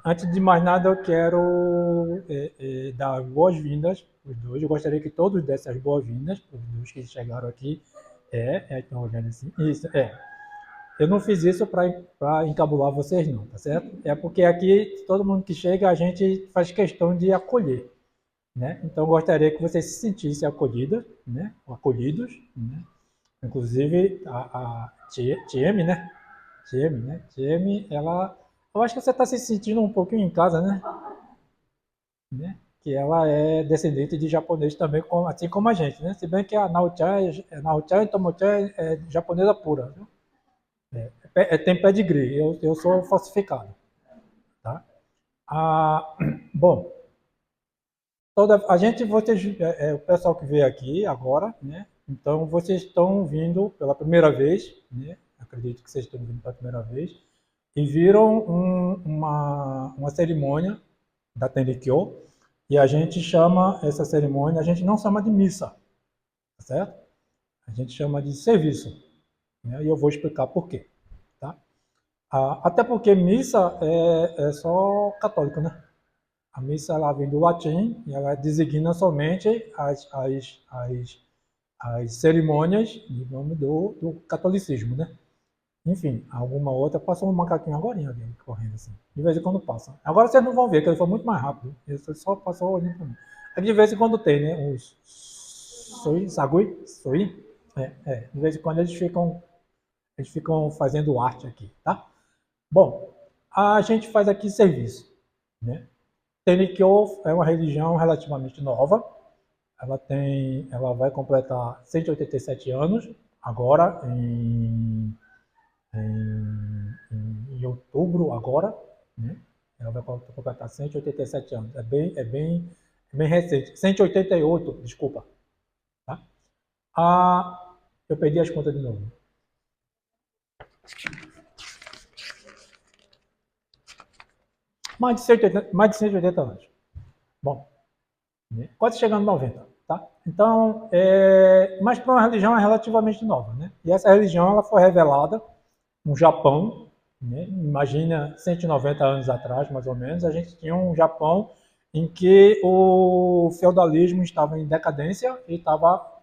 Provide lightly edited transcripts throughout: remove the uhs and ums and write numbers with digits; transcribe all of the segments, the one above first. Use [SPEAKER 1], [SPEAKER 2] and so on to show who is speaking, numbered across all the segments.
[SPEAKER 1] Antes de mais nada, eu quero dar boas-vindas para os dois. Eu gostaria que todos dessem as boas-vindas para os dois que chegaram aqui. Estão olhando assim. Isso, Eu não fiz isso para encabular vocês, não, tá certo? É porque aqui, todo mundo que chega, a gente faz questão de acolher, né? Então, eu gostaria que vocês se sentissem acolhidas, né? Acolhidos, né? Inclusive, a TM, né? TM, né? TM, ela... Eu acho que você está se sentindo um pouquinho em casa, né? Que ela é descendente de japonês também, assim como a gente, né? Se bem que a Naochan e Tomochan é japonesa pura, viu? Tem pedigree, eu sou falsificado, tá? Ah, bom, a gente, o pessoal que veio aqui agora, né? Então, vocês estão vindo pela primeira vez, né? Acredito que vocês estão vindo pela primeira vez, e viram uma cerimônia da Tenrikyo, e a gente chama essa cerimônia, a gente não chama de missa, tá certo? A gente chama de serviço, né? E eu vou explicar por quê, tá? Até porque missa é só católico, né? A missa ela vem do latim e ela designa somente as cerimônias, digamos, do catolicismo, né? Enfim, alguma outra. Passou um macaquinho agora ali, correndo assim. De vez em quando passa. Agora vocês não vão ver, que ele foi muito mais rápido. Ele só passou olhando para mim. Aqui de vez em quando tem, né? Os sagui, soi. De vez em quando eles ficam fazendo arte aqui, tá? Bom, a gente faz aqui serviço, né? Tenikyo é uma religião relativamente nova. Ela vai completar 187 anos agora em outubro agora, né? Ela vai completar 187 anos. É bem recente. 188, desculpa. Tá? Eu perdi as contas de novo. Mais de 180 anos. Bom, né? Quase chegando a 90. Tá? Então, mas para uma religião é relativamente nova. Né? E essa religião ela foi revelada no Japão. Né? Imagina 190 anos atrás, mais ou menos, a gente tinha um Japão em que o feudalismo estava em decadência e estava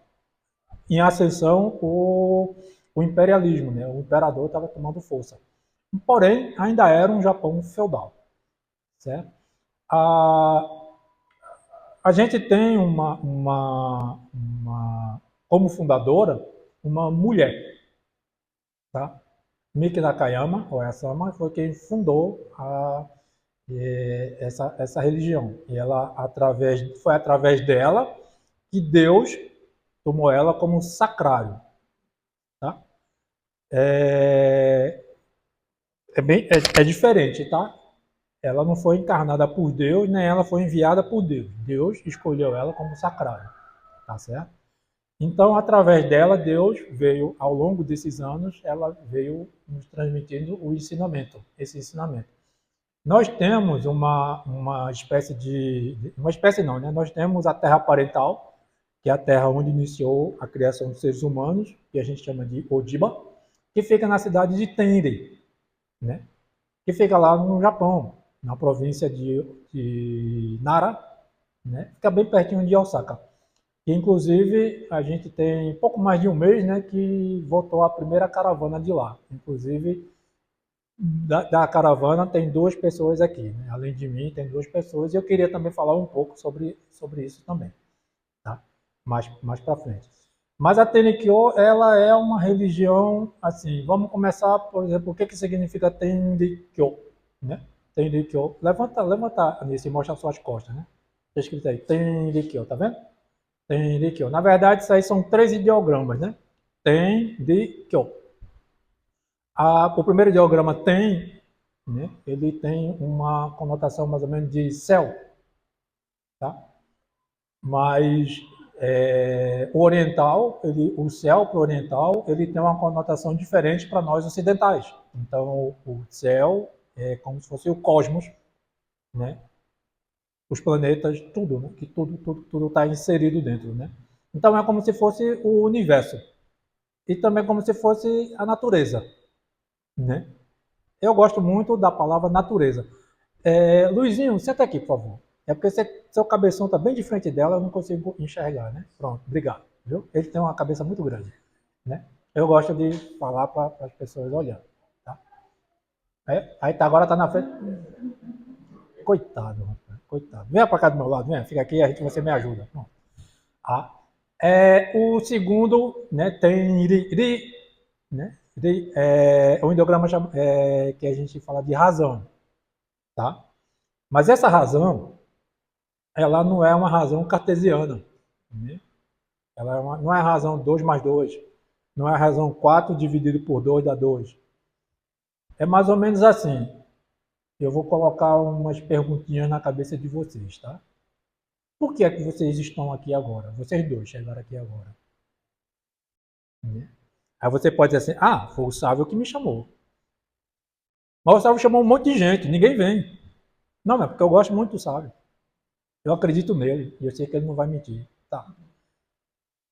[SPEAKER 1] em ascensão o imperialismo, né? O imperador estava tomando força. Porém, ainda era um Japão feudal, certo? A, a gente tem como fundadora uma mulher, tá? Miki Nakayama, ou Asama, foi quem fundou essa religião. E foi através dela que Deus tomou ela como sacrário. Tá? É, é diferente, tá? Ela não foi encarnada por Deus, nem ela foi enviada por Deus. Deus escolheu ela como sacrário, tá certo? Então, através dela, Deus veio, ao longo desses anos, ela veio nos transmitindo esse ensinamento. Nós temos uma espécie uma espécie não, né? Nós temos a Terra parental, que é a Terra onde iniciou a criação dos seres humanos, que a gente chama de Odiba, que fica na cidade de Tende, né? Que fica lá no Japão, na província de Nara, né? Fica bem pertinho de Osaka. E, inclusive, a gente tem pouco mais de um mês, né, que voltou a primeira caravana de lá. Inclusive, da caravana tem duas pessoas aqui, né? Além de mim, tem duas pessoas. E eu queria também falar um pouco sobre isso também, tá? Mais para frente. Mas a Tenkyo, ela é uma religião, assim, vamos começar, por exemplo, o que significa Tenkyo, né? Tenkyo. Levanta, Anice, e mostra as suas costas, né? Está escrito aí, Tenkyo, tá vendo? Tenkyo. Na verdade, isso aí são três ideogramas, né? Tenkyo. O primeiro ideograma tem, né? Ele tem uma conotação mais ou menos de céu, tá? Mas o oriental, o céu para o oriental, ele tem uma conotação diferente para nós ocidentais. Então, o céu é como se fosse o cosmos, né? Os planetas, tudo, né? Que tudo está inserido dentro, né? Então, é como se fosse o universo. E também como se fosse a natureza, né? Eu gosto muito da palavra natureza. Luizinho, senta aqui, por favor. É porque seu cabeção está bem de frente dela, eu não consigo enxergar, né? Pronto, obrigado. Viu? Ele tem uma cabeça muito grande, né? Eu gosto de falar para as pessoas olhando, tá? Aí tá, agora tá na frente. Coitado, rapaz, coitado. Venha para cá do meu lado, venha, fica aqui, você me ajuda. Pronto. Ah, o segundo, né, tem ri, né? O ideograma que a gente fala de razão, tá? Mas essa razão, ela não é uma razão cartesiana, né? Ela não é a razão 2 mais 2, não é a razão 4 dividido por 2 dá 2. É mais ou menos assim. Eu vou colocar umas perguntinhas na cabeça de vocês, tá? Por que é que vocês estão aqui agora? Vocês dois chegaram aqui agora. Né? Aí você pode dizer assim, foi o Sávio que me chamou. Mas o Sávio chamou um monte de gente, ninguém vem. Não, é porque eu gosto muito do Sávio. Eu acredito nele e eu sei que ele não vai mentir. Tá.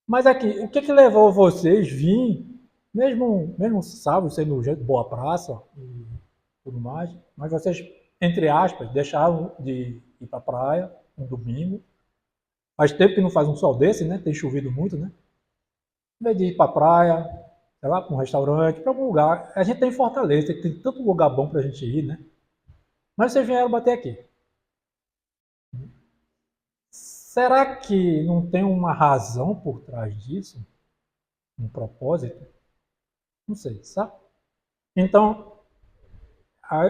[SPEAKER 1] Mas aqui, o que levou vocês vir, mesmo Sávio sendo gente boa praça e tudo mais, mas vocês, entre aspas, deixaram de ir para a praia um domingo. Faz tempo que não faz um sol desse, né? Tem chovido muito, né? Em vez de ir para a praia, sei lá, para um restaurante, para algum lugar. A gente tem Fortaleza, tem tanto lugar bom para a gente ir, né? Mas vocês vieram bater aqui. Será que não tem uma razão por trás disso? Um propósito? Não sei, sabe? Então,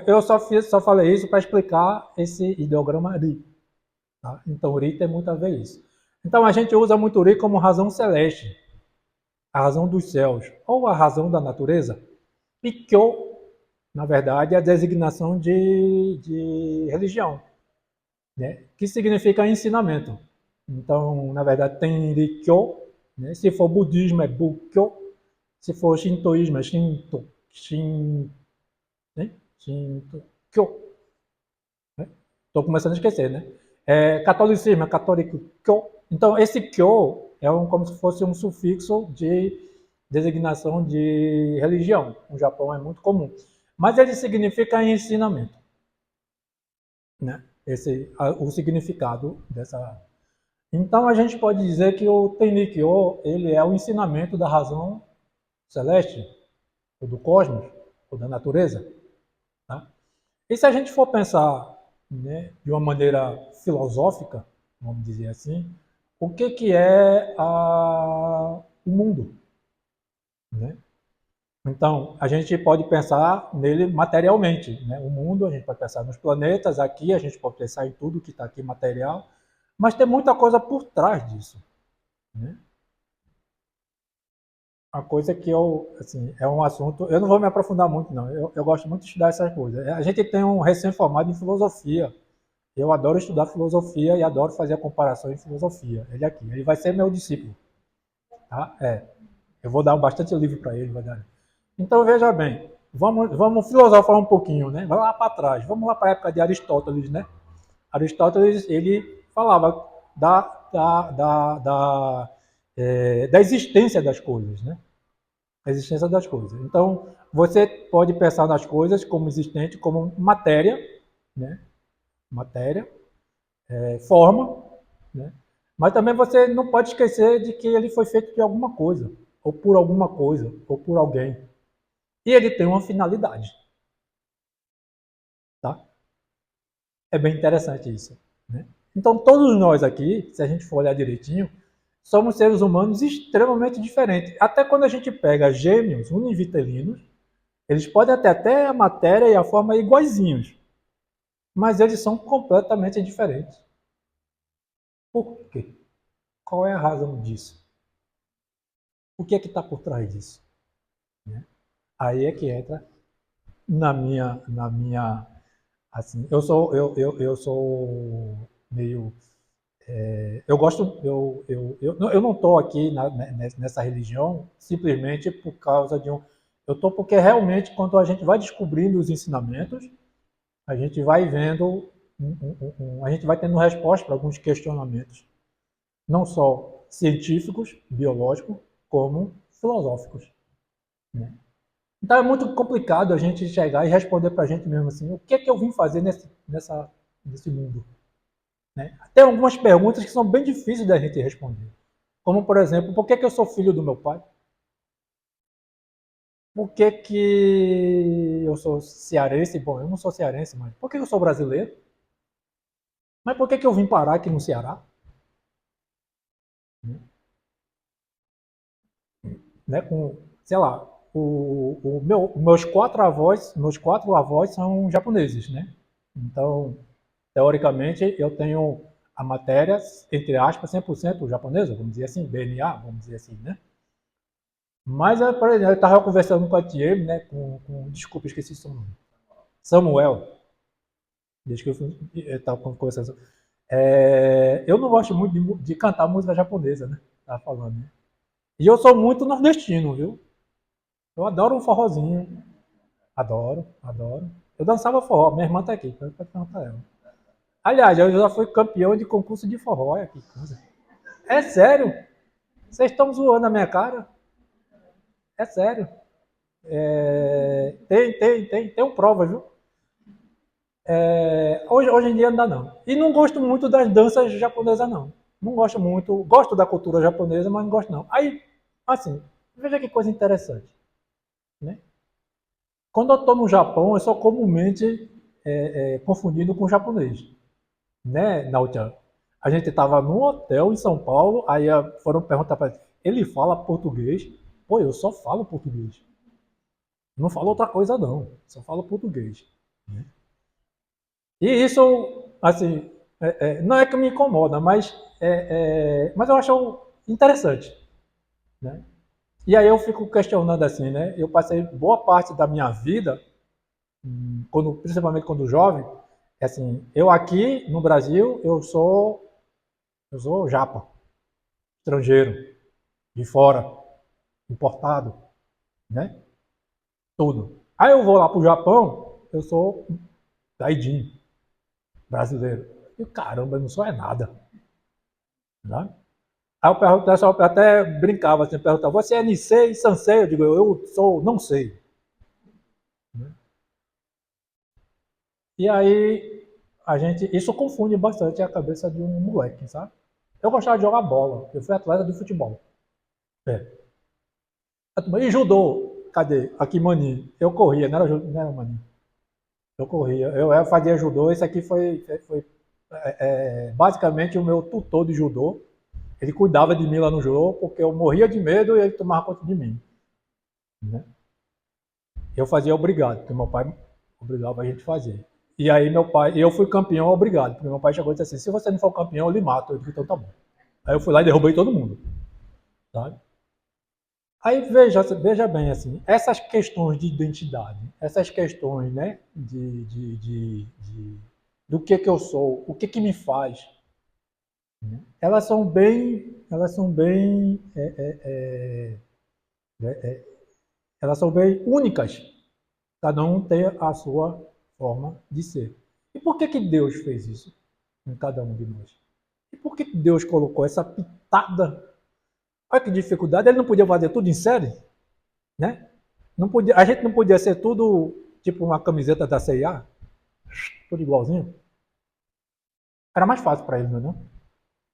[SPEAKER 1] eu só falei isso para explicar esse ideograma RI. Tá? Então, o RI tem muito a ver isso. Então, a gente usa muito o RI como razão celeste, a razão dos céus, ou a razão da natureza. E Kyo, na verdade, é a designação de religião, né? Que significa ensinamento. Então, na verdade, tem Rikyo, né? Se for budismo é Bukyo, se for shintoísmo é Shinto, né? Shinto, Kyo. Estou começando a esquecer, né? Catolicismo é católico Kyo. Então, esse Kyo é como se fosse um sufixo de designação de religião. No Japão é muito comum. Mas ele significa ensinamento, né? O significado dessa. Então a gente pode dizer que o Tenrikyo ele é o ensinamento da razão celeste, ou do cosmos, ou da natureza. Tá? E se a gente for pensar, né, de uma maneira filosófica, vamos dizer assim, o que é o mundo? Né? Então, a gente pode pensar nele materialmente. Né? O mundo, a gente pode pensar nos planetas, aqui a gente pode pensar em tudo que está aqui material, mas tem muita coisa por trás disso. Né? Uma coisa que assim, é um assunto, eu não vou me aprofundar muito, não. Eu gosto muito de estudar essas coisas. A gente tem um recém-formado em filosofia. Eu adoro estudar filosofia e adoro fazer a comparação em filosofia. Ele aqui, ele vai ser meu discípulo. Tá? Eu vou dar bastante livro para ele. Vai dar. Então, veja bem, vamos filosofar um pouquinho, né? Vamos lá para trás, vamos lá para a época de Aristóteles, né? Aristóteles, ele falava da existência das coisas, né? A existência das coisas. Então, você pode pensar nas coisas como existente, como matéria, né? Matéria, forma, né? Mas também você não pode esquecer de que ele foi feito de alguma coisa, ou por alguma coisa, ou por alguém. E ele tem uma finalidade, tá? É bem interessante isso, né? Então, todos nós aqui, se a gente for olhar direitinho, somos seres humanos extremamente diferentes. Até quando a gente pega gêmeos univitelinos, eles podem até a matéria e a forma iguaizinhos, mas eles são completamente diferentes. Por quê? Qual é a razão disso? O que é que está por trás disso? Né? Aí é que entra na minha assim, eu sou meio eu gosto eu não estou aqui nessa religião simplesmente por causa de eu estou porque realmente quando a gente vai descobrindo os ensinamentos a gente vai vendo a gente vai tendo resposta para alguns questionamentos não só científicos, biológicos, como filosóficos. Né? Então é muito complicado a gente chegar e responder para a gente mesmo assim, o que é que eu vim fazer nesse mundo? Né? Tem algumas perguntas que são bem difíceis da gente responder. Como, por exemplo, por que, que eu sou filho do meu pai? Por que, que eu sou cearense? Bom, eu não sou cearense, mas por que eu sou brasileiro? Mas por que, que eu vim parar aqui no Ceará? Né? Com, sei lá, meus quatro avós são japoneses, né? Então, teoricamente, eu tenho a matéria, entre aspas, 100% japonesa, vamos dizer assim, DNA, vamos dizer assim, né? Mas, por exemplo, eu estava conversando com a Thiem, né? Desculpa, esqueci seu nome. Samuel. Desde que eu estava conversando. Eu não gosto muito de cantar música japonesa, né? Tava falando, né? E eu sou muito nordestino, viu? Eu adoro um forrozinho. Adoro, adoro. Eu dançava forró, minha irmã tá aqui, pode perguntar ela. Aliás, eu já fui campeão de concurso de forró aqui. É sério? Vocês estão zoando a minha cara? É sério. Tem um prova, viu? Hoje em dia não dá não. E não gosto muito das danças japonesas, não. Não gosto muito. Gosto da cultura japonesa, mas não gosto não. Aí, assim, veja que coisa interessante. Né? Quando eu estou no Japão, eu sou comumente confundido com japonês. Né, Nautian? A gente estava num hotel em São Paulo, aí foram perguntar para ele fala português? Pô, eu só falo português. Não falo outra coisa não, só falo português. Né? E isso, assim, não é que me incomoda, mas eu acho interessante. Né? E aí eu fico questionando assim, né? Eu passei boa parte da minha vida, principalmente quando jovem, assim, eu aqui no Brasil, eu sou japa, estrangeiro, de fora, importado, né? Tudo. Aí eu vou lá pro Japão, eu sou gaidin, brasileiro. E caramba, eu não sou nada. Né? Aí eu pessoal até brincava, assim, perguntava, você é Nisei, Sansei? Eu digo, eu sou, não sei. E aí, isso confunde bastante a cabeça de um moleque, sabe? Eu gostava de jogar bola, eu fui atleta de futebol. É. E judô, cadê? Aqui, maninho. Eu corria, não era maninho. Eu corria, eu fazia judô, esse aqui foi basicamente o meu tutor de judô. Ele cuidava de mim lá no judô, porque eu morria de medo e ele tomava conta de mim. Né? Eu fazia obrigado, porque meu pai obrigava a gente a fazer. E aí eu fui campeão obrigado, porque meu pai chegou e disse assim, se você não for campeão, eu lhe mato. Eu disse, então tá bom. Aí eu fui lá e derrubei todo mundo. Sabe? Aí veja bem, assim, essas questões de identidade, essas questões, né, do que eu sou, o que me faz, né, elas são bem únicas. Cada um tem a sua forma de ser. E por que Deus fez isso em cada um de nós? E por que Deus colocou essa pitada? Olha que dificuldade, ele não podia fazer tudo em série, né? Não podia, a gente não podia ser tudo tipo uma camiseta da CIA, tudo igualzinho. Era mais fácil para ele, não é? Não?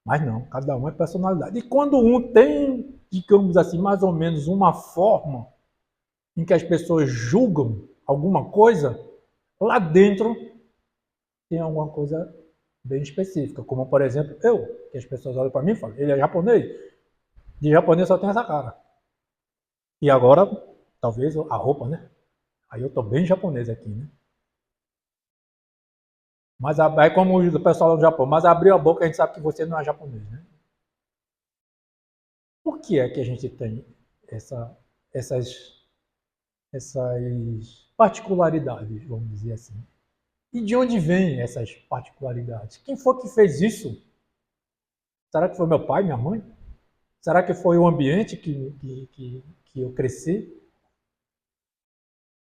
[SPEAKER 1] Mas não, cada um é personalidade. E quando um tem, digamos assim, mais ou menos uma forma em que as pessoas julgam alguma coisa, lá dentro tem alguma coisa bem específica. Como, por exemplo, que as pessoas olham para mim e falam, ele é japonês? De japonês só tem essa cara. E agora, talvez a roupa, né? Aí eu tô bem japonês aqui, né? Mas aí como o pessoal do Japão, mas abriu a boca a gente sabe que você não é japonês, né? Por que é que a gente tem essa, essas, essas particularidades, vamos dizer assim? E de onde vêm essas particularidades? Quem foi que fez isso? Será que foi meu pai, minha mãe? Será que foi o ambiente que eu cresci?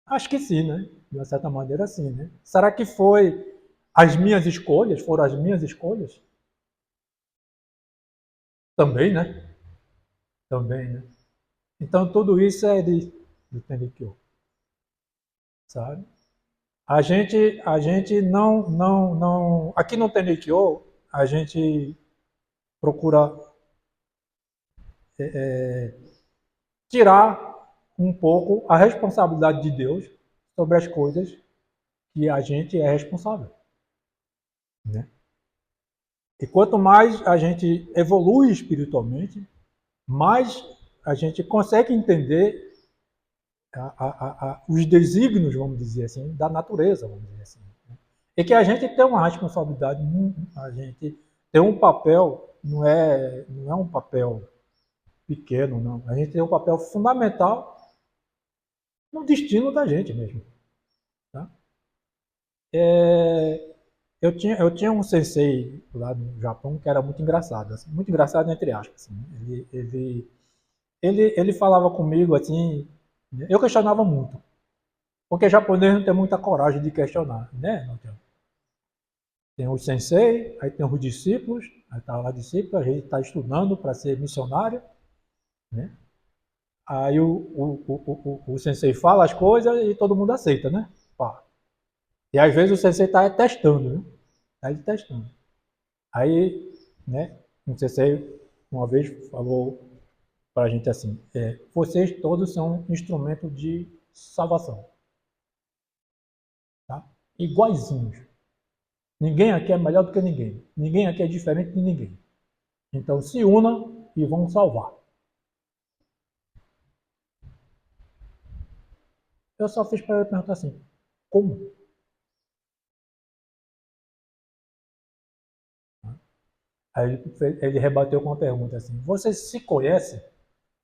[SPEAKER 1] Acho que sim, né? De uma certa maneira, sim, né? Será que foi as minhas escolhas? Foram as minhas escolhas? Também, né? Também, né? Então tudo isso é de Tenkyo. sabe? A gente não, aqui no Tenikyo, a gente procura tirar um pouco a responsabilidade de Deus sobre as coisas que a gente é responsável, né? E quanto mais a gente evolui espiritualmente, mais a gente consegue entender os desígnios, vamos dizer assim, da natureza, vamos dizer assim. E que a gente tem uma responsabilidade, a gente tem um papel, não é um papel pequeno, não. A gente tem um papel fundamental no destino da gente mesmo. Tá? É, eu tinha um sensei lá no Japão que era muito engraçado, assim, muito engraçado entre aspas. Assim, ele falava comigo assim, eu questionava muito, porque japonês não tem muita coragem de questionar, né? Tem o sensei, aí tem os discípulos, aí tá lá discípulo, a gente está estudando para ser missionário, né? Aí o sensei fala as coisas e todo mundo aceita, né? Pá. E às vezes o sensei está testando, né? Tá ele testando. Aí, né, o sensei uma vez falou para a gente assim, vocês todos são instrumento de salvação, tá? Iguaizinhos. Ninguém aqui é melhor do que ninguém. Ninguém aqui é diferente de ninguém. Então se unam e vão salvar. Eu só fiz para ele perguntar assim, como? Aí ele rebateu com uma pergunta assim, você se conhece?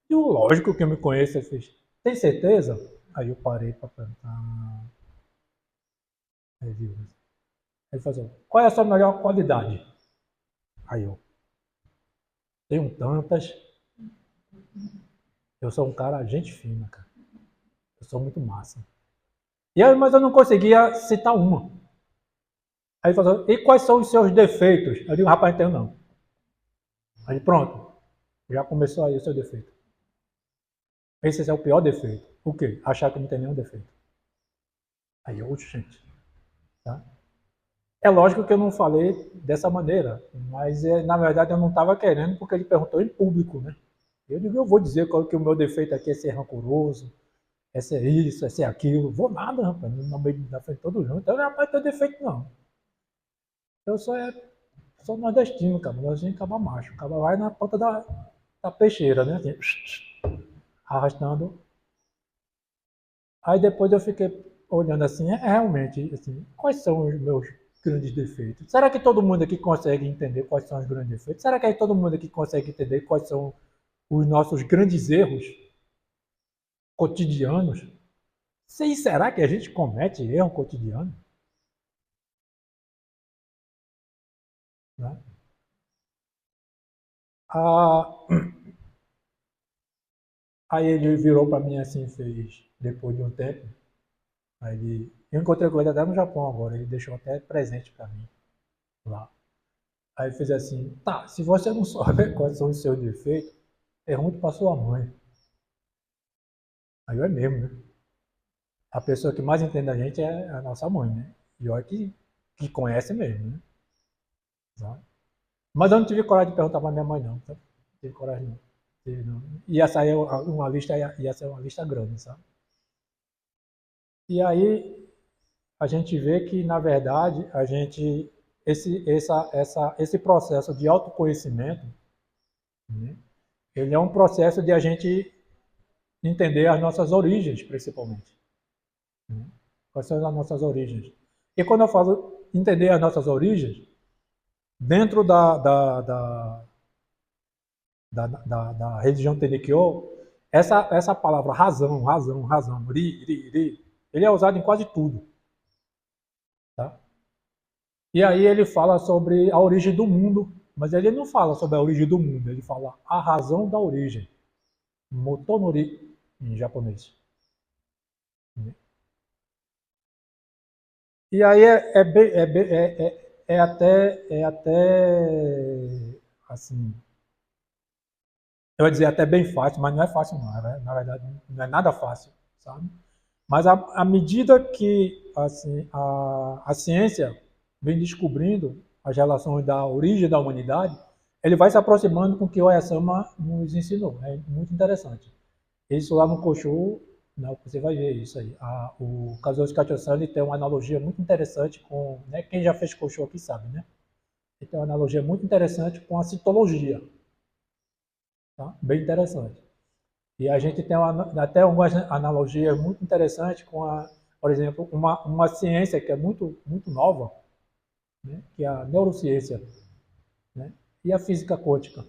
[SPEAKER 1] E o lógico que eu me conheço, ele fez, tem certeza? Aí eu parei para perguntar. Aí ele falou assim, qual é a sua melhor qualidade? Aí eu, tenho tantas, eu sou um cara gente fina, cara. Eu sou muito massa. E aí, mas eu não conseguia citar uma. Aí ele falou, e quais são os seus defeitos? Eu digo, rapaz, não tenho não. Aí pronto, já começou aí o seu defeito. Esse é o pior defeito. O quê? Achar que não tem nenhum defeito. Aí eu, gente, tá? É lógico que eu não falei dessa maneira, mas na verdade eu não estava querendo porque ele perguntou em público, né? Eu digo, eu vou dizer qual que o meu defeito aqui é ser rancoroso, é ser isso, é ser aquilo. Vou nada, rapaz, no meio da frente todo mundo. Então, rapaz, tem defeito não. Eu sou nordestino, cara, nordestino acaba macho. Acaba vai na ponta da peixeira, né? Assim, arrastando. Aí depois eu fiquei olhando assim, realmente, assim, quais são os meus grandes defeitos? Será que todo mundo aqui consegue entender quais são os grandes defeitos? Será que todo mundo aqui consegue entender quais são os nossos grandes erros cotidianos? Será que a gente comete erro cotidiano? Né? Ah, aí ele virou para mim assim, fez, depois de um tempo, eu encontrei com ele até no Japão agora, ele deixou até presente para mim lá. Aí ele fez assim, tá, se você não sabe quais são os seus defeitos, pergunte para sua mãe. Aí é mesmo, né? A pessoa que mais entende a gente é a nossa mãe, né? E olha que conhece mesmo, né? Sabe? Mas eu não tive coragem de perguntar para minha mãe, não. Tá? Não tive coragem, não. Não. Ia sair uma lista, ia ser uma lista grande, sabe? E aí a gente vê que, na verdade, esse processo de autoconhecimento, né? Ele é um processo de a gente entender as nossas origens, principalmente. Né? Quais são as nossas origens? E quando eu falo entender as nossas origens, dentro da religião Tenkyo, essa palavra razão, razão, razão, ri, ele é usado em quase tudo. Tá? E aí ele fala sobre a origem do mundo, mas ele não fala sobre a origem do mundo, ele fala a razão da origem, motonori em japonês. E aí é até, assim, eu ia dizer até bem fácil, mas não é fácil não, na verdade não é nada fácil, sabe? Mas à medida que assim, a ciência vem descobrindo as relações da origem da humanidade, ele vai se aproximando com o que o Oyasama nos ensinou. É muito interessante. Isso lá no Kosho, né, você vai ver isso aí. O Kazuo Kachosani tem uma analogia muito interessante com... Né, quem já fez Kosho aqui sabe, né? Ele tem uma analogia muito interessante com a citologia. Tá? Bem interessante. E a gente tem até algumas analogias muito interessantes com por exemplo, uma ciência que é muito nova, né, que é a neurociência, né, e a física quântica,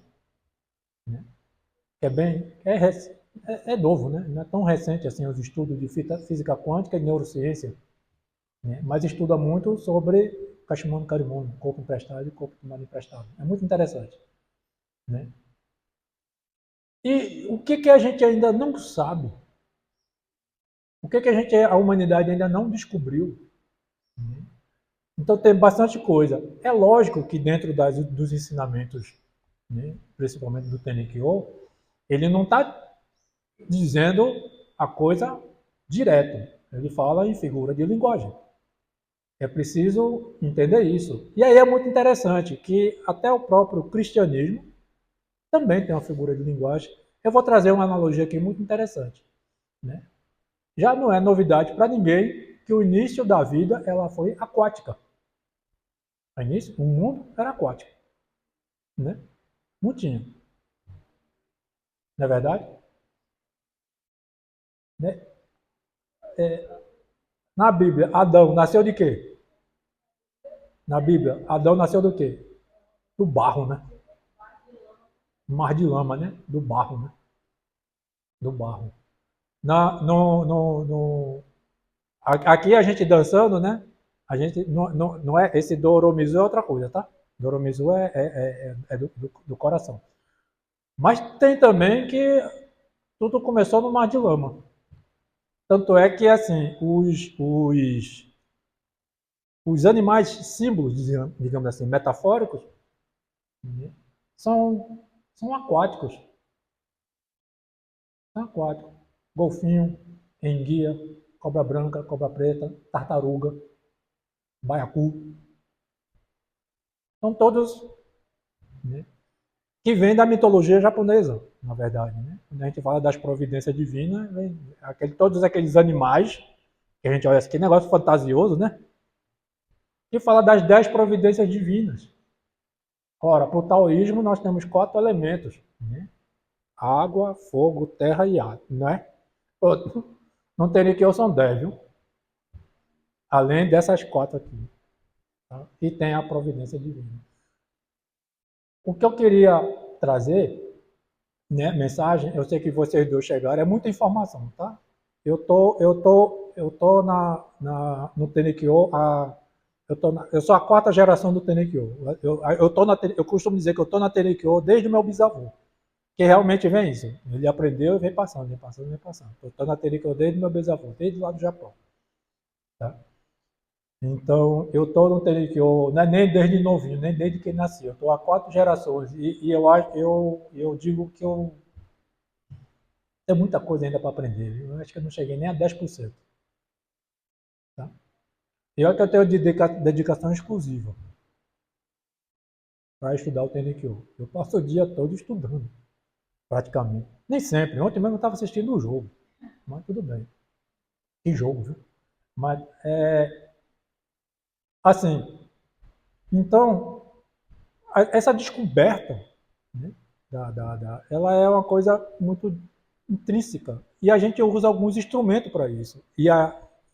[SPEAKER 1] né, que é novo, né, não é tão recente assim os estudos de física quântica e neurociência, né, mas estuda muito sobre Kashimono Karimono, corpo emprestado e corpo tomado emprestado. É muito interessante, né? E o que a gente ainda não sabe? O que a humanidade ainda não descobriu? Então tem bastante coisa. É lógico que dentro dos ensinamentos, né, principalmente do Tenkyo, ele não está dizendo a coisa direto. Ele fala em figura de linguagem. É preciso entender isso. E aí é muito interessante que até o próprio cristianismo também tem uma figura de linguagem. Eu vou trazer uma analogia aqui muito interessante, né? Já não é novidade para ninguém que o início da vida ela foi aquática. No início, o mundo era aquático, né? Não tinha, não é verdade? Né? Na Bíblia, Adão nasceu de quê? Na Bíblia, Adão nasceu do quê? Do barro, né? Mar de lama, né? Do barro, né? Do barro. Aqui a gente dançando, né? A gente não é esse Doromizu é outra coisa, tá? Doromizu é do coração. Mas tem também que tudo começou no mar de lama. Tanto é que assim os animais símbolos, digamos assim, metafóricos, né, são, são aquáticos. São aquáticos. Golfinho, enguia, cobra branca, cobra preta, tartaruga, baiacu. São todos, né, que vêm da mitologia japonesa, na verdade. Né? Quando a gente fala das providências divinas, vem todos aqueles animais, que a gente olha assim, que negócio fantasioso, né? Que fala das 10 providências divinas. Ora, para o taoísmo nós temos 4 elementos, né? Água, fogo, terra e ar, né? Não teria que eu são 10, viu? Além dessas 4 aqui. Tá? E tem a providência divina. O que eu queria trazer, né, mensagem, eu sei que vocês dois chegaram, é muita informação, tá? Eu tô no Tenkyo, eu sou a 4ª geração do Tenkyo. Eu costumo dizer que eu tô na Tenkyo desde o meu bisavô. Que realmente vem isso. Ele aprendeu e vem passando, vem passando, vem passando. Estou na Tenkyo desde meu bisavô, desde lá do Japão. Tá? Então, eu estou no Tenkyo, não é nem desde novinho, nem desde que nasci. Eu estou há 4 gerações e eu digo que eu tenho muita coisa ainda para aprender. Eu acho que eu não cheguei nem a 10%. Tá? E olha que eu tenho dedicação exclusiva para estudar o Tenkyo. Eu passo o dia todo estudando, praticamente. Nem sempre. Ontem mesmo eu estava assistindo o jogo, mas tudo bem. Que jogo, viu? Mas, assim, então, essa descoberta, né, ela é uma coisa muito intrínseca. E a gente usa alguns instrumentos para isso. E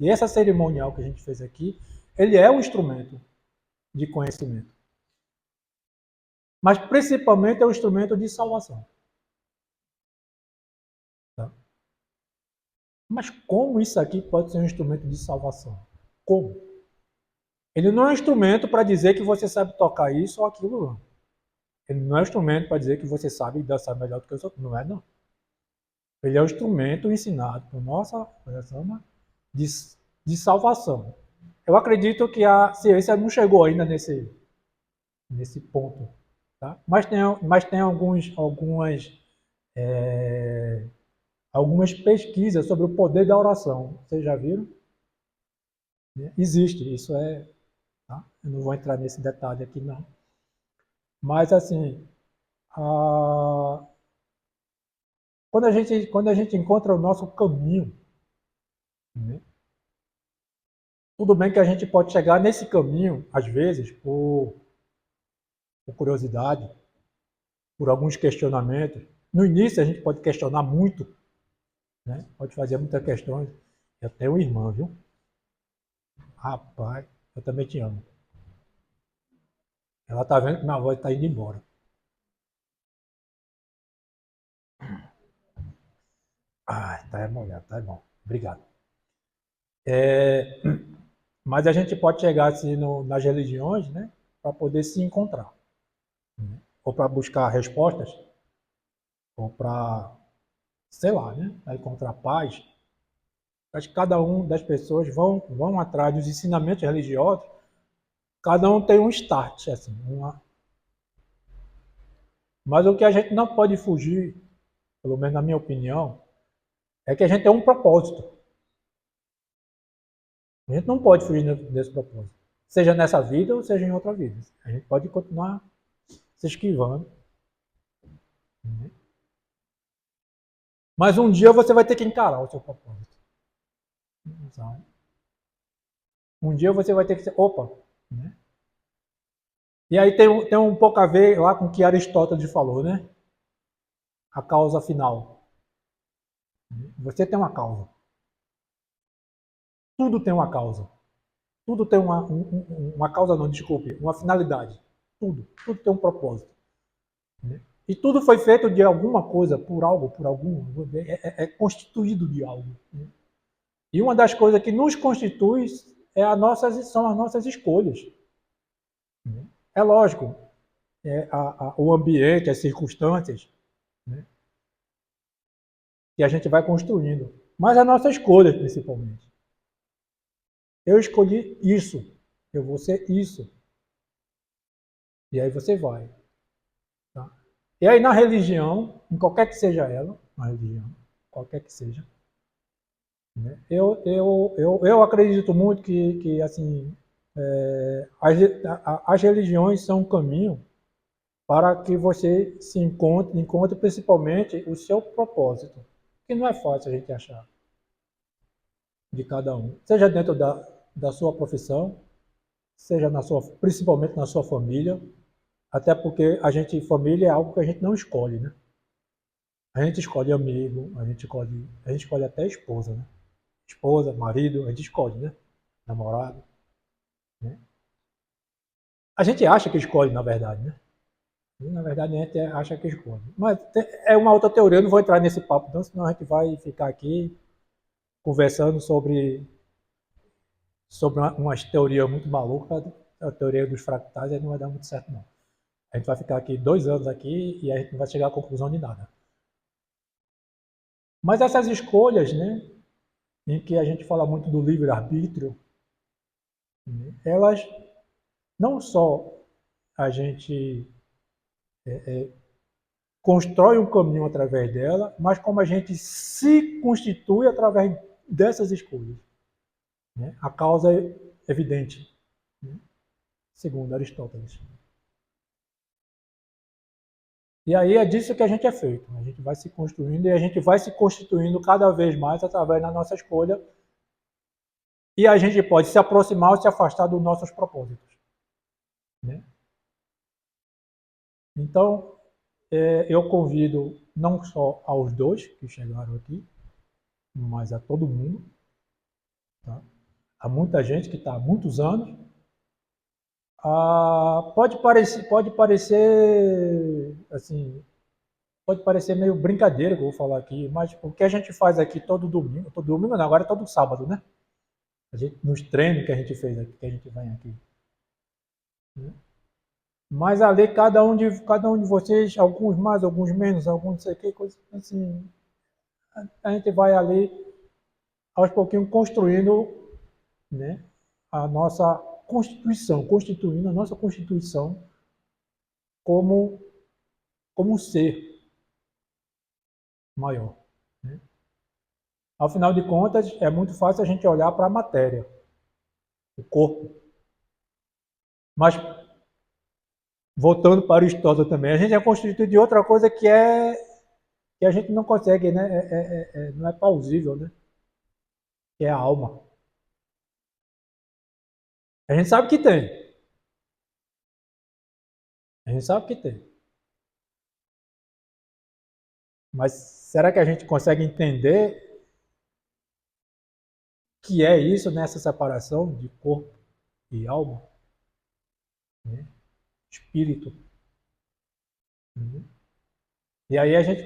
[SPEAKER 1] essa cerimonial que a gente fez aqui, ele é um instrumento de conhecimento. Mas principalmente é um instrumento de salvação. Tá? Mas como isso aqui pode ser um instrumento de salvação? Como? Ele não é um instrumento para dizer que você sabe tocar isso ou aquilo, não. Ele não é um instrumento para dizer que você sabe dançar melhor do que os outros. Não é, não. Ele é um instrumento ensinado por nossa de, de salvação. Eu acredito que a ciência não chegou ainda nesse ponto. Tá? Mas tem algumas algumas pesquisas sobre o poder da oração. Vocês já viram? Existe, isso é... Tá? Eu não vou entrar nesse detalhe aqui, não. Mas, assim, quando a gente encontra o nosso caminho, né? Tudo bem que a gente pode chegar nesse caminho, às vezes, por curiosidade, por alguns questionamentos. No início, a gente pode questionar muito, né? Pode fazer muitas questões. Eu tenho uma irmã, viu? Rapaz, eu também te amo. Ela tá vendo que minha voz tá indo embora. Ah, tá molhado, tá bom. Obrigado. Mas a gente pode chegar assim nas religiões, né? Para poder se encontrar. Né? Ou para buscar respostas, ou para, sei lá, né? Para encontrar paz. Acho que cada um das pessoas vão atrás dos ensinamentos religiosos. Cada um tem um start, assim. Mas o que a gente não pode fugir, pelo menos na minha opinião, é que a gente tem um propósito. A gente não pode fugir desse propósito. Seja nessa vida ou seja em outra vida. A gente pode continuar se esquivando. Né? Mas um dia você vai ter que encarar o seu propósito. Sabe? Um dia você vai ter que ser. Opa! Né? E aí tem um pouco a ver lá com o que Aristóteles falou, né? A causa final. Você tem uma causa. Tudo tem uma causa. Tudo tem uma causa, não, desculpe, uma finalidade. Tudo tem um propósito. Né? E tudo foi feito de alguma coisa, por algo, por algum, é constituído de algo. Né? E uma das coisas que nos constitui são as nossas escolhas. Né? É lógico, o ambiente, as circunstâncias, né? Que a gente vai construindo. Mas a nossa escolha, principalmente. Eu escolhi isso, eu vou ser isso. E aí você vai. Tá? E aí na religião, em qualquer que seja ela, na religião, qualquer que seja, né? Eu acredito muito que assim, as religiões são um caminho para que você encontre principalmente o seu propósito, que não é fácil a gente achar de cada um, seja dentro da sua profissão, seja principalmente na sua família, até porque família é algo que a gente não escolhe, né? A gente escolhe amigo, a gente escolhe até esposa, né? Esposa, marido, a gente escolhe, né? Namorado, né? A gente acha que escolhe, na verdade, né? E, na verdade, a gente acha que escolhe. Mas é uma outra teoria, eu não vou entrar nesse papo, não, senão a gente vai ficar aqui conversando sobre umas teorias muito malucas, a teoria dos fractais, aí não vai dar muito certo, não. A gente vai ficar aqui 2 anos aqui e a gente não vai chegar à conclusão de nada. Mas essas escolhas, né, em que a gente fala muito do livre-arbítrio, né, elas não só a gente constrói um caminho através dela, mas como a gente se constitui através dessas escolhas. Né? A causa é evidente, né? Segundo Aristóteles. E aí é disso que a gente é feito. A gente vai se construindo e a gente vai se constituindo cada vez mais através da nossa escolha. E a gente pode se aproximar ou se afastar dos nossos propósitos. Né? Então, eu convido não só aos dois que chegaram aqui, mas a todo mundo. Tá? Há muita gente que está há muitos anos. Pode parecer assim, pode parecer meio brincadeira que eu vou falar aqui, mas o que a gente faz aqui todo domingo não, agora é todo sábado, né? Nos treinos que a gente fez aqui, que a gente vem aqui. Né? Mas ali cada um de vocês, alguns mais, alguns menos, alguns não sei o que, coisa assim, a gente vai ali aos pouquinhos construindo, né, a nossa constituindo a nossa constituição como um ser maior. Né? Ao final de contas, é muito fácil a gente olhar para a matéria, o corpo. Mas, voltando para Aristóteles também, a gente é constituído de outra coisa que a gente não consegue, né? Não é plausível, né? Que é a alma. A gente sabe que tem. A gente sabe que tem. Mas será que a gente consegue entender que é isso nessa separação de corpo e alma, né? Espírito? Né? E aí a gente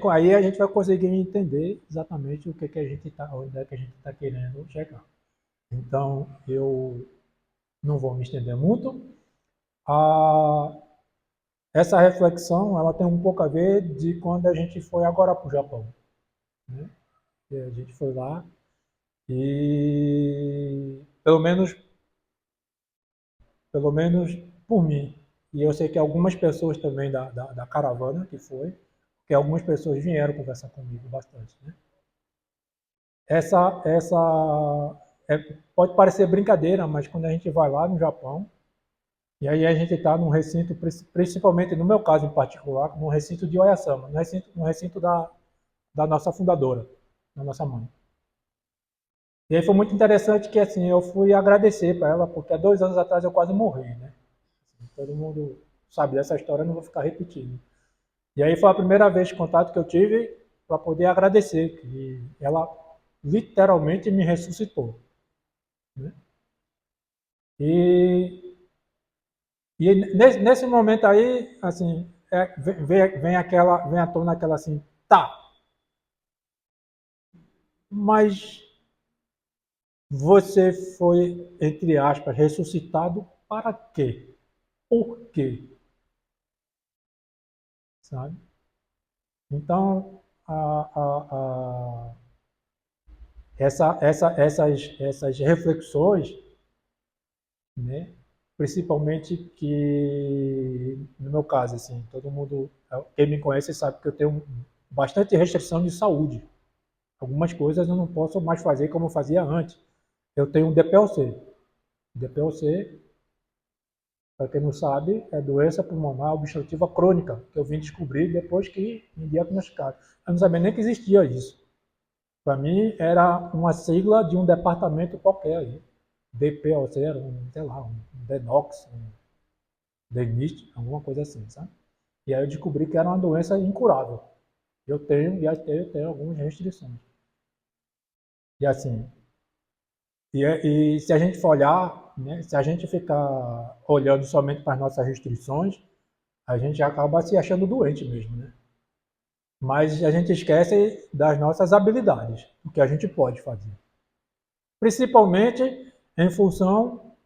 [SPEAKER 1] vai conseguir entender exatamente o que a gente tá, onde é que a gente está querendo chegar. Então eu não vou me estender muito. A, essa reflexão ela tem um pouco a ver de quando a gente foi agora para o Japão. Né? E a gente foi lá e pelo menos por mim, e eu sei que algumas pessoas também da caravana que foi, que algumas pessoas vieram conversar comigo bastante. Né? Essa pode parecer brincadeira, mas quando a gente vai lá no Japão, e aí a gente está num recinto, principalmente no meu caso em particular, no recinto de Oyasama, no recinto da nossa fundadora, da nossa mãe. E aí foi muito interessante que assim eu fui agradecer para ela, porque há 2 anos atrás eu quase morri, né? Todo mundo sabe dessa história, eu não vou ficar repetindo. E aí foi a primeira vez de contato que eu tive para poder agradecer, que ela literalmente me ressuscitou. Né? E, e nesse momento aí, assim, vem à tona aquela assim, tá, mas você foi, entre aspas, ressuscitado para quê? Por quê? Sabe? Então, essas reflexões, né? Principalmente que, no meu caso, assim, todo mundo, quem me conhece sabe que eu tenho bastante restrição de saúde. Algumas coisas eu não posso mais fazer como eu fazia antes. Eu tenho um DPOC. DPOC, para quem não sabe, é doença pulmonar obstrutiva crônica, que eu vim descobrir depois que me diagnosticaram. Eu não sabia nem que existia isso. Para mim, era uma sigla de um departamento qualquer aí. DPOC era sei lá, um Denox, um Denist, alguma coisa assim, sabe? E aí eu descobri que era uma doença incurável. Eu tenho algumas restrições. E assim, e se a gente for olhar, né, se a gente ficar olhando somente para as nossas restrições, a gente acaba se achando doente mesmo, né? Mas a gente esquece das nossas habilidades, o que a gente pode fazer. Principalmente em função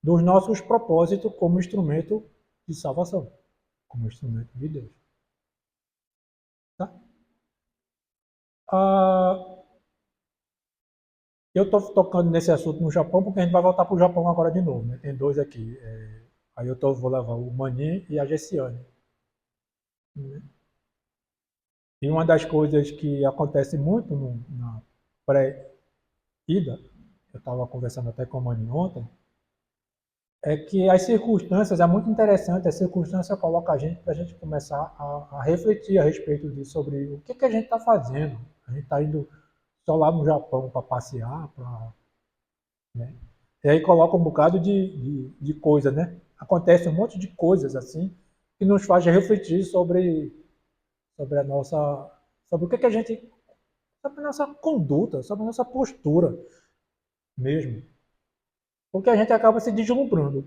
[SPEAKER 1] dos nossos propósitos como instrumento de salvação, como instrumento de Deus. Tá? Ah, eu estou tocando nesse assunto no Japão porque a gente vai voltar para o Japão agora de novo. Né? Tem dois aqui. Aí vou levar o Mani e a Gessiane. Né? E uma das coisas que acontece muito na pré-ida, eu estava conversando até com o Mani ontem, é que as circunstâncias, é muito interessante, a circunstância coloca a gente para a gente começar a refletir a respeito disso, sobre o que a gente está fazendo. A gente está indo só lá no Japão para passear, né? E aí coloca um bocado de coisa, né? Acontece um monte de coisas assim que nos faz refletir sobre a nossa, sobre o que a gente, sobre a nossa conduta, sobre a nossa postura mesmo. Porque a gente acaba se deslumbrando.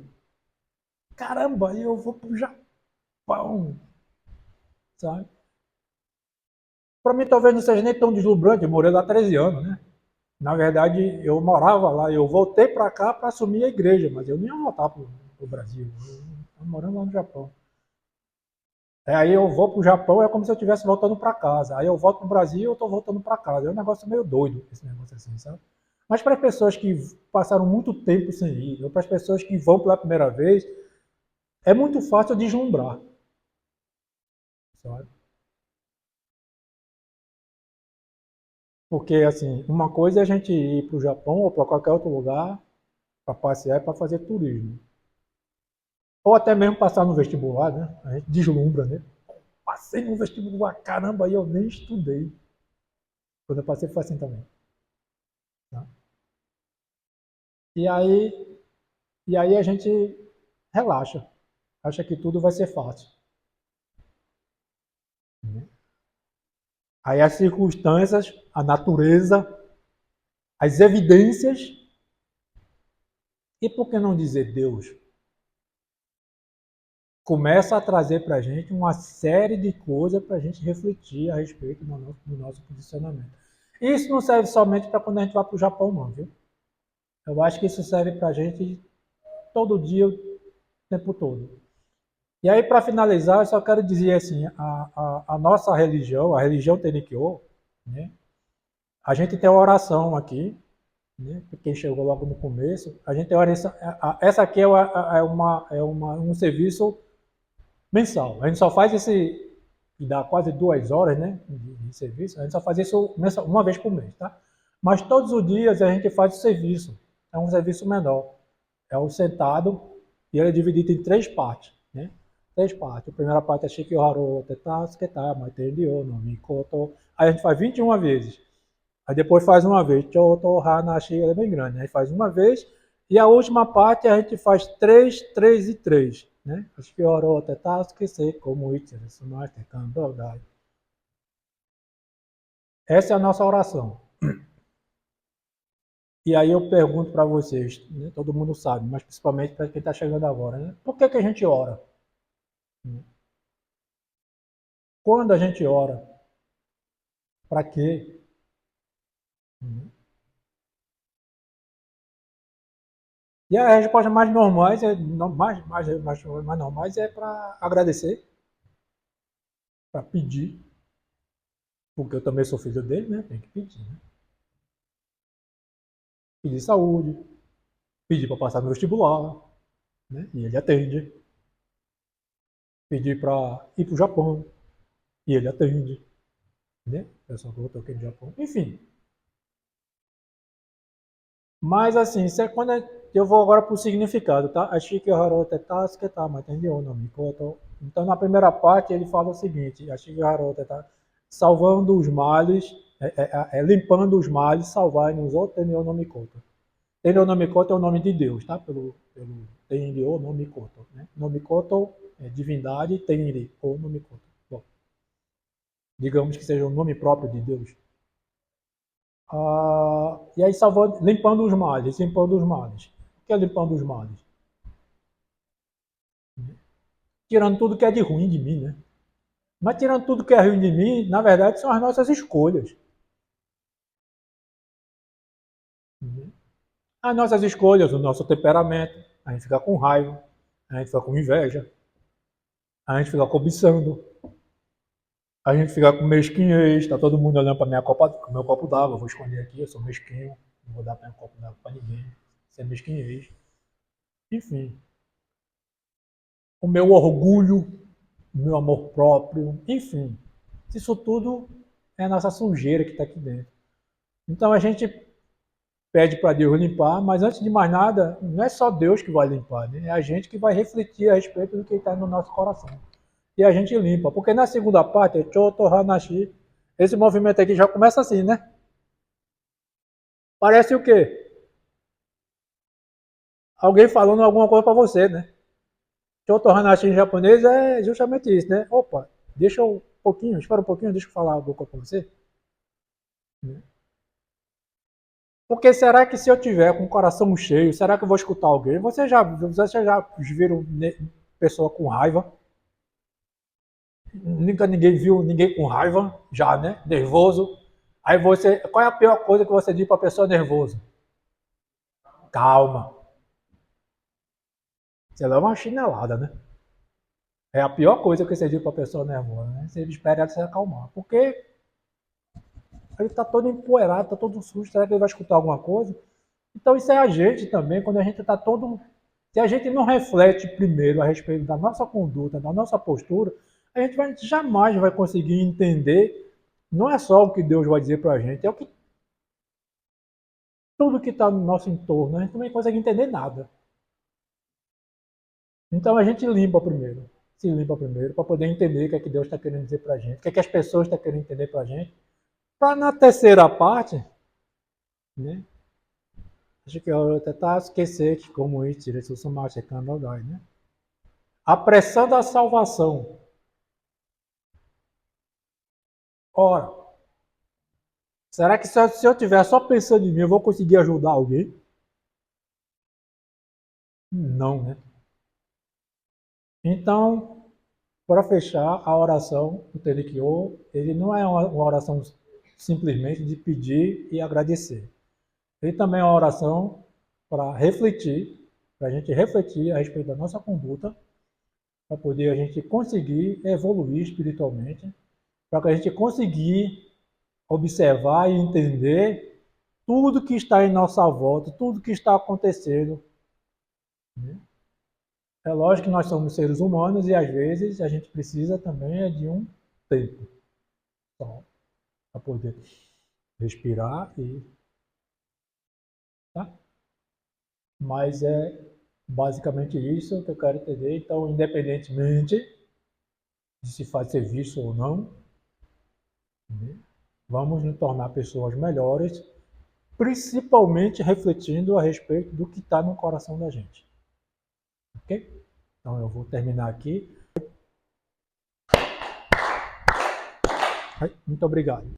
[SPEAKER 1] Caramba, eu vou pro Japão, sabe? Para mim talvez não seja nem tão deslumbrante, eu morei lá 13 anos, né? Na verdade, eu morava lá, eu voltei para cá para assumir a igreja, mas eu não ia voltar para o Brasil. Eu estava morando lá no Japão. Aí eu vou para o Japão, é como se eu estivesse voltando para casa. Aí eu volto para o Brasil, eu estou voltando para casa. É um negócio meio doido, esse negócio assim, sabe? Mas para as pessoas que passaram muito tempo sem ir, ou para as pessoas que vão pela primeira vez, é muito fácil deslumbrar, sabe? Porque, assim, uma coisa é a gente ir para o Japão ou para qualquer outro lugar para passear e para fazer turismo. Ou até mesmo passar no vestibular, né? A gente deslumbra, né? Passei no vestibular, caramba, aí eu nem estudei. Quando eu passei foi assim também. Tá? E aí, e aí a gente relaxa, acha que tudo vai ser fácil. Né? Aí as circunstâncias, a natureza, as evidências, e por que não dizer Deus, começa a trazer para a gente uma série de coisas para a gente refletir a respeito do nosso posicionamento. Isso não serve somente para quando a gente vai para o Japão, não, viu? Eu acho que isso serve para a gente todo dia, o tempo todo. E aí, para finalizar, eu só quero dizer assim, a nossa religião, a religião Tenikyo, né? A gente tem uma oração aqui, né? Quem chegou logo no começo, a gente tem uma oração, essa aqui um serviço mensal. A gente só faz esse, que dá quase 2 horas, né, de serviço, a gente só faz isso uma vez por mês, tá? Mas todos os dias a gente faz o serviço. É um serviço menor. É o sentado e ele é dividido em 3 partes, né? 3 partes. A primeira parte é Shikiharu, Tetasuketa, Maitenryo, no Mikoto. Aí a gente faz 21 vezes. Aí depois faz uma vez. Choto, Hanashi, ele é bem grande. Aí faz uma vez. E a última parte a gente faz 3, 3 e 3. Né? Shikiharu, Tetasuketa, como Ichiru, Sumate, Kandodai. Essa é a nossa oração. E aí eu pergunto para vocês, né? Todo mundo sabe, mas principalmente para quem está chegando agora, né? Por que a gente ora? Quando a gente ora, para quê? E a resposta mais normais mais normais é para agradecer, para pedir, porque eu também sou filho dele, né? Tem que pedir, né? Pedir saúde, pedir para passar no vestibular, né? E ele atende. Pedir para ir para o Japão, e ele atende, né? Eu só estou aqui no Japão. Enfim, mas assim, isso é quando eu vou agora para o significado, tá? Ashiki Harote Tasketa, mas entendeu? Não me conta. Então, na primeira parte, ele fala o seguinte: Ashiki Harote tá salvando os males, limpando os males, salvar-nos o Tenyo no Mikoto. Tenyo no Mikoto é o nome de Deus, tá? Pelo Tenyo no Mikoto. Né? No Mikoto é divindade, Tenri, ou no Mikoto. Bom, digamos que seja o nome próprio de Deus. E aí salvando, limpando os males, limpando os males. O que é limpando os males? Tirando tudo que é de ruim de mim, né? Mas tirando tudo que é ruim de mim, na verdade, são as nossas escolhas. As nossas escolhas, o nosso temperamento. A gente fica com raiva, a gente fica com inveja, a gente fica cobiçando, a gente fica com mesquinhez, tá todo mundo olhando para meu copo d'água, vou esconder aqui, eu sou mesquinho, não vou dar meu copo d'água para ninguém, isso é mesquinhez. Enfim, o meu orgulho, o meu amor próprio, enfim, isso tudo é a nossa sujeira que está aqui dentro. Então a gente pede para Deus limpar, mas antes de mais nada, não é só Deus que vai limpar, né? É a gente que vai refletir a respeito do que está no nosso coração. E a gente limpa, porque na segunda parte, Choto Hanashi, esse movimento aqui já começa assim, né? Parece o quê? Alguém falando alguma coisa para você, né? Choto Hanashi em japonês é justamente isso, né? Opa, deixa um pouquinho, espera um pouquinho, deixa eu falar alguma coisa para você. Porque será que se eu tiver com o coração cheio, será que eu vou escutar alguém? Você já viram pessoa com raiva? Nunca ninguém viu ninguém com raiva, já, né? Nervoso. Aí você, qual é a pior coisa que você diz para a pessoa nervosa? Calma. Você leva uma chinelada, né? É a pior coisa que você diz para a pessoa nervosa, né? Você espera ela se acalmar. Porque ele está todo empoeirado, está todo sujo, será que ele vai escutar alguma coisa? Então isso é a gente também, quando a gente está todo. Se a gente não reflete primeiro a respeito da nossa conduta, da nossa postura, jamais vai conseguir entender, não é só o que Deus vai dizer para a gente, é o que tudo que está no nosso entorno, a gente não consegue entender nada. Então a gente limpa primeiro, se limpa primeiro, para poder entender o que é que Deus está querendo dizer para a gente, o que é que as pessoas estão querendo entender para a gente, para na terceira parte, né? Acho que eu até tá esquecer que como isso, isso sou mais checando, né? Apressando a salvação. Ora, será que se eu estiver só pensando em mim, eu vou conseguir ajudar alguém? Não, né? Então, para fechar a oração do Teliquiô, ele não é uma oração simplesmente de pedir e agradecer. Ele também é uma oração para refletir, para a gente refletir a respeito da nossa conduta, para poder a gente conseguir evoluir espiritualmente, para que a gente conseguir observar e entender tudo que está em nossa volta, tudo que está acontecendo. É lógico que nós somos seres humanos e às vezes a gente precisa também de um tempo para poder respirar e tá? Mas é basicamente isso que eu quero entender. Então, independentemente de se faz serviço ou não, né, vamos nos tornar pessoas melhores, principalmente refletindo a respeito do que está no coração da gente. Ok? Então eu vou terminar aqui. Muito obrigado.